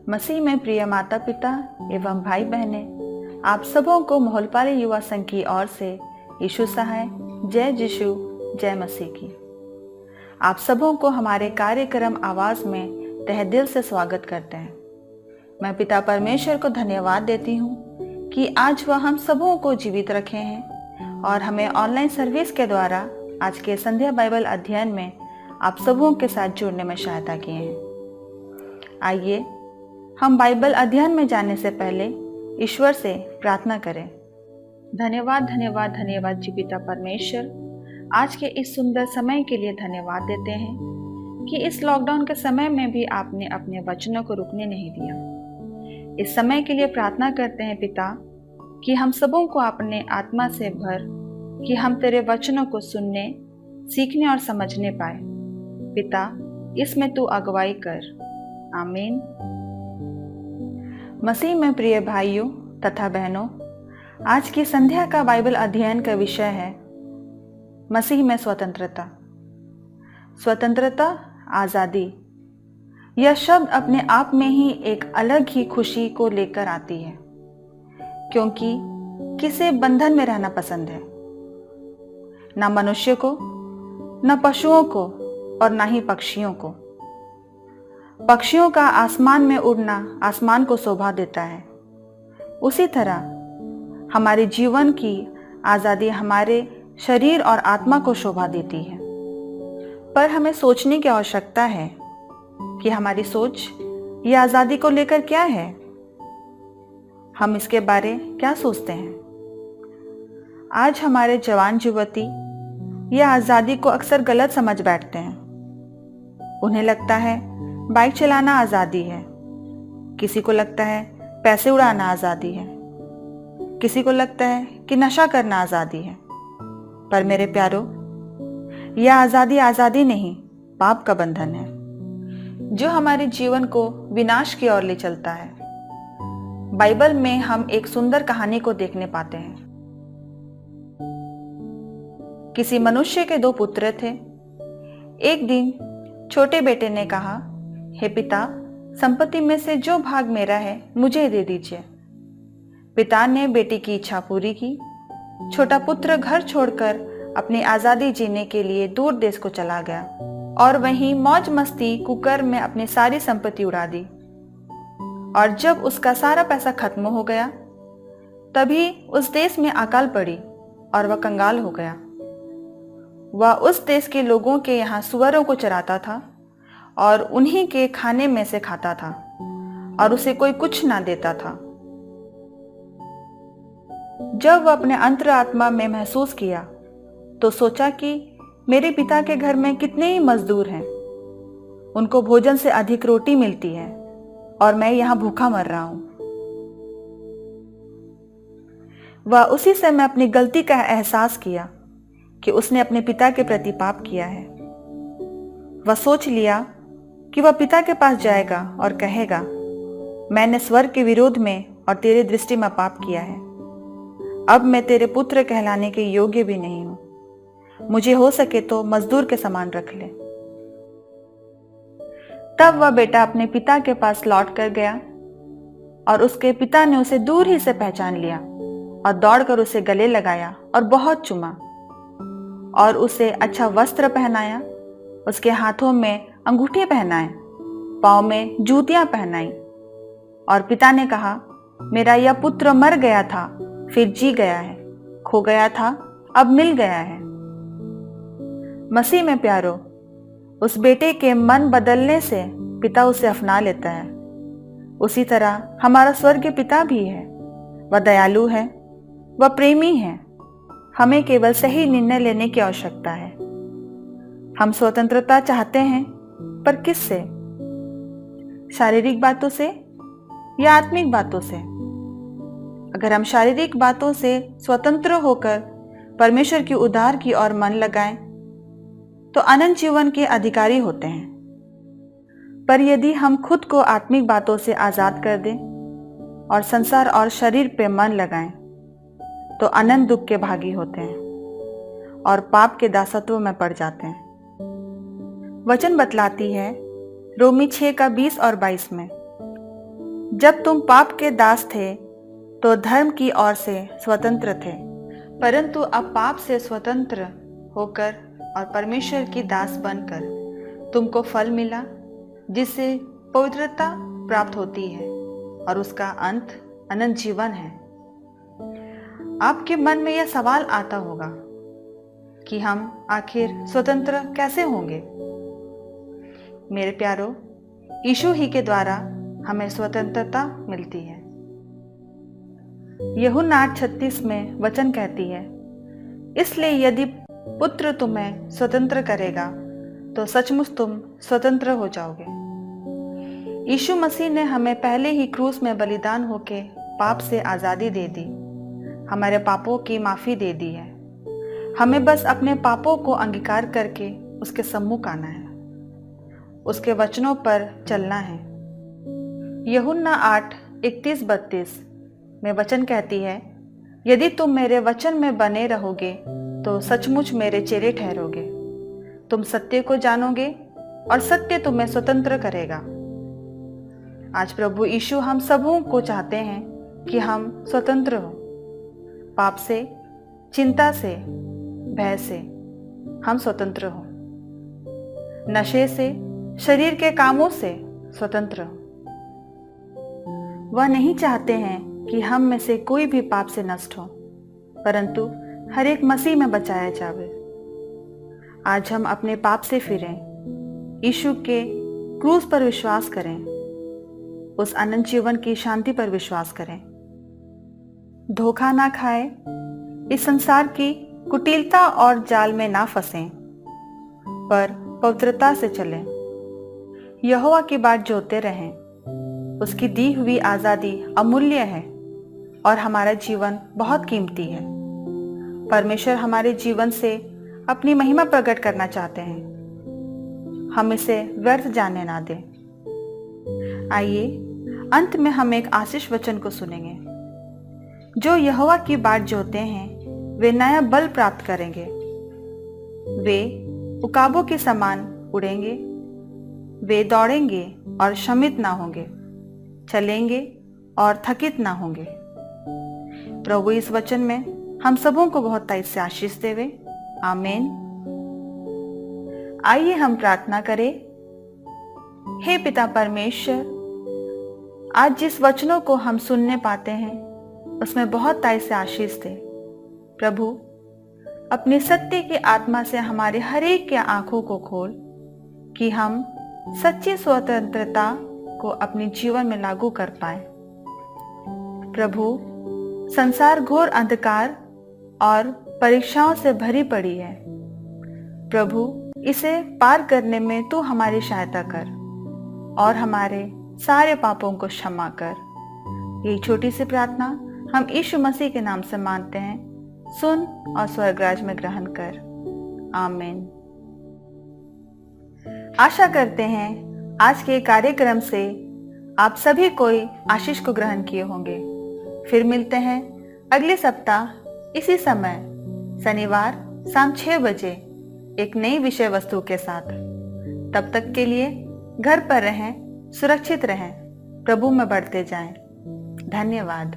मसीह में प्रिय माता पिता एवं भाई बहनें, आप सबों को मोहलपाली युवा संघ की ओर से यीशु सहाय, जय यीशु, जय मसीह की। आप सबों को हमारे कार्यक्रम आवाज़ में तहे दिल से स्वागत करते हैं। मैं पिता परमेश्वर को धन्यवाद देती हूँ कि आज वह हम सबों को जीवित रखे हैं और हमें ऑनलाइन सर्विस के द्वारा आज के संध्या बाइबल अध्ययन में आप सबों के साथ जुड़ने में सहायता किए हैं। आइए हम बाइबल अध्ययन में जाने से पहले ईश्वर से प्रार्थना करें। धन्यवाद धन्यवाद धन्यवाद जी पिता परमेश्वर, आज के इस सुंदर समय के लिए धन्यवाद देते हैं कि इस लॉकडाउन के समय में भी आपने अपने वचनों को रुकने नहीं दिया। इस समय के लिए प्रार्थना करते हैं पिता कि हम सबों को अपने आत्मा से भर कि हम तेरे वचनों को सुनने, सीखने और समझने पाए। पिता, इसमें तू अगुवाई कर। आमीन। मसीह में प्रिय भाइयों तथा बहनों, आज की संध्या का बाइबल अध्ययन का विषय है मसीह में स्वतंत्रता। स्वतंत्रता, आज़ादी। यह शब्द अपने आप में ही एक अलग ही खुशी को लेकर आती है, क्योंकि किसे बंधन में रहना पसंद है? ना मनुष्य को, न पशुओं को और ना ही पक्षियों को। पक्षियों का आसमान में उड़ना आसमान को शोभा देता है। उसी तरह हमारे जीवन की आज़ादी हमारे शरीर और आत्मा को शोभा देती है। पर हमें सोचने की आवश्यकता है कि हमारी सोच ये आज़ादी को लेकर क्या है। हम इसके बारे क्या सोचते हैं? आज हमारे जवान युवती ये आज़ादी को अक्सर गलत समझ बैठते हैं। उन्हें लगता है बाइक चलाना आज़ादी है, किसी को लगता है पैसे उड़ाना आज़ादी है, किसी को लगता है कि नशा करना आज़ादी है। पर मेरे प्यारो, यह आज़ादी आज़ादी नहीं, पाप का बंधन है जो हमारे जीवन को विनाश की ओर ले चलता है। बाइबल में हम एक सुंदर कहानी को देखने पाते हैं। किसी मनुष्य के 2 पुत्र थे। एक दिन छोटे बेटे ने कहा, हे पिता, संपत्ति में से जो भाग मेरा है मुझे दे दीजिए। पिता ने बेटी की इच्छा पूरी की। छोटा पुत्र घर छोड़कर अपनी आज़ादी जीने के लिए दूर देश को चला गया और वहीं मौज मस्ती कुकर में अपनी सारी संपत्ति उड़ा दी। और जब उसका सारा पैसा खत्म हो गया, तभी उस देश में अकाल पड़ी और वह कंगाल हो गया। वह उस देश के लोगों के यहाँ सुअरों को चराता था और उन्हीं के खाने में से खाता था और उसे कोई कुछ ना देता था। जब वह अपने अंतरात्मा में महसूस किया तो सोचा कि मेरे पिता के घर में कितने ही मजदूर हैं, उनको भोजन से अधिक रोटी मिलती है और मैं यहाँ भूखा मर रहा हूं। वह उसी समय अपनी गलती का एहसास किया कि उसने अपने पिता के प्रति पाप किया है। वह सोच लिया कि वह पिता के पास जाएगा और कहेगा, मैंने स्वर्ग के विरोध में और तेरे दृष्टि में पाप किया है। अब मैं तेरे पुत्र कहलाने के योग्य भी नहीं हूं। मुझे हो सके तो मजदूर के समान रख ले। तब वह बेटा अपने पिता के पास लौट कर गया और उसके पिता ने उसे दूर ही से पहचान लिया और दौड़कर उसे गले लगाया और बहुत चूमा और उसे अच्छा वस्त्र पहनाया, उसके हाथों में अंगूठे पहनाए, पाँव में जूतियां पहनाई। और पिता ने कहा, मेरा यह पुत्र मर गया था, फिर जी गया है, खो गया था, अब मिल गया है। मसीह में प्यारो, उस बेटे के मन बदलने से पिता उसे अपना लेता है। उसी तरह हमारा स्वर्गीय पिता भी है। वह दयालु है, वह प्रेमी है। हमें केवल सही निर्णय लेने की आवश्यकता है। हम स्वतंत्रता चाहते हैं, पर किससे? शारीरिक बातों से या आत्मिक बातों से? अगर हम शारीरिक बातों से स्वतंत्र होकर परमेश्वर की उद्धार की ओर मन लगाएं, तो अनंत जीवन के अधिकारी होते हैं। पर यदि हम खुद को आत्मिक बातों से आजाद कर दें और संसार और शरीर पे मन लगाएं, तो अनंत दुख के भागी होते हैं और पाप के दासत्व में पड़ जाते हैं। वचन बतलाती है रोमी 6 का 20 और 22 में, जब तुम पाप के दास थे तो धर्म की ओर से स्वतंत्र थे, परंतु अब पाप से स्वतंत्र होकर और परमेश्वर की दास बनकर तुमको फल मिला, जिससे पवित्रता प्राप्त होती है और उसका अंत अनंत जीवन है। आपके मन में यह सवाल आता होगा कि हम आखिर स्वतंत्र कैसे होंगे? मेरे प्यारो, यीशु ही के द्वारा हमें स्वतंत्रता मिलती है। यूहन्ना 8:36 में वचन कहती है, इसलिए यदि पुत्र तुम्हें स्वतंत्र करेगा तो सचमुच तुम स्वतंत्र हो जाओगे। यीशु मसीह ने हमें पहले ही क्रूस में बलिदान होके पाप से आज़ादी दे दी, हमारे पापों की माफ़ी दे दी है। हमें बस अपने पापों को अंगीकार करके उसके सम्मुख आना है, उसके वचनों पर चलना है। यूहन्ना 8:31-32 में वचन कहती है, यदि तुम मेरे वचन में बने रहोगे तो सचमुच मेरे चेले ठहरोगे। तुम सत्य को जानोगे और सत्य तुम्हें स्वतंत्र करेगा। आज प्रभु यीशु हम सबों को चाहते हैं कि हम स्वतंत्र हो। पाप से, चिंता से, भय से हम स्वतंत्र हो। नशे से, शरीर के कामों से स्वतंत्र हो। वह नहीं चाहते हैं कि हम में से कोई भी पाप से नष्ट हो, परंतु हर एक मसीह में बचाया जावे। आज हम अपने पाप से फिरें, यीशु के क्रूस पर विश्वास करें, उस अनंत जीवन की शांति पर विश्वास करें। धोखा ना खाएं, इस संसार की कुटिलता और जाल में ना फंसें, पर पवित्रता से चलें। यहोवा की बाट जोते रहें। उसकी दी हुई आज़ादी अमूल्य है और हमारा जीवन बहुत कीमती है। परमेश्वर हमारे जीवन से अपनी महिमा प्रकट करना चाहते हैं। हम इसे व्यर्थ जाने ना दें। आइए अंत में हम एक आशीष वचन को सुनेंगे। जो यहोवा की बाट जोते हैं वे नया बल प्राप्त करेंगे। वे उकाबों के समान उड़ेंगे। वे दौड़ेंगे और शमित ना होंगे, चलेंगे और थकित ना होंगे। प्रभु इस वचन में हम सबों को बहुत तेज से आशीष देवे। आमीन। आइए हम प्रार्थना करें। हे पिता परमेश्वर, आज जिस वचनों को हम सुनने पाते हैं उसमें बहुत तेज से आशीष दे। प्रभु, अपनी सत्य की आत्मा से हमारे हर एक की आंखों को खोल कि हम सच्ची स्वतंत्रता को अपने जीवन में लागू कर पाए। प्रभु, संसार घोर अंधकार और परीक्षाओं से भरी पड़ी है। प्रभु, इसे पार करने में तू हमारी सहायता कर और हमारे सारे पापों को क्षमा कर। यही छोटी सी प्रार्थना हम यीशु मसीह के नाम से मांगते हैं। सुन और स्वर्गराज में ग्रहण कर। आमीन। आशा करते हैं आज के कार्यक्रम से आप सभी कोई आशीष को ग्रहण किए होंगे। फिर मिलते हैं अगले सप्ताह इसी समय शनिवार शाम 6 बजे एक नई विषय वस्तु के साथ। तब तक के लिए घर पर रहें, सुरक्षित रहें, प्रभु में बढ़ते जाएं। धन्यवाद।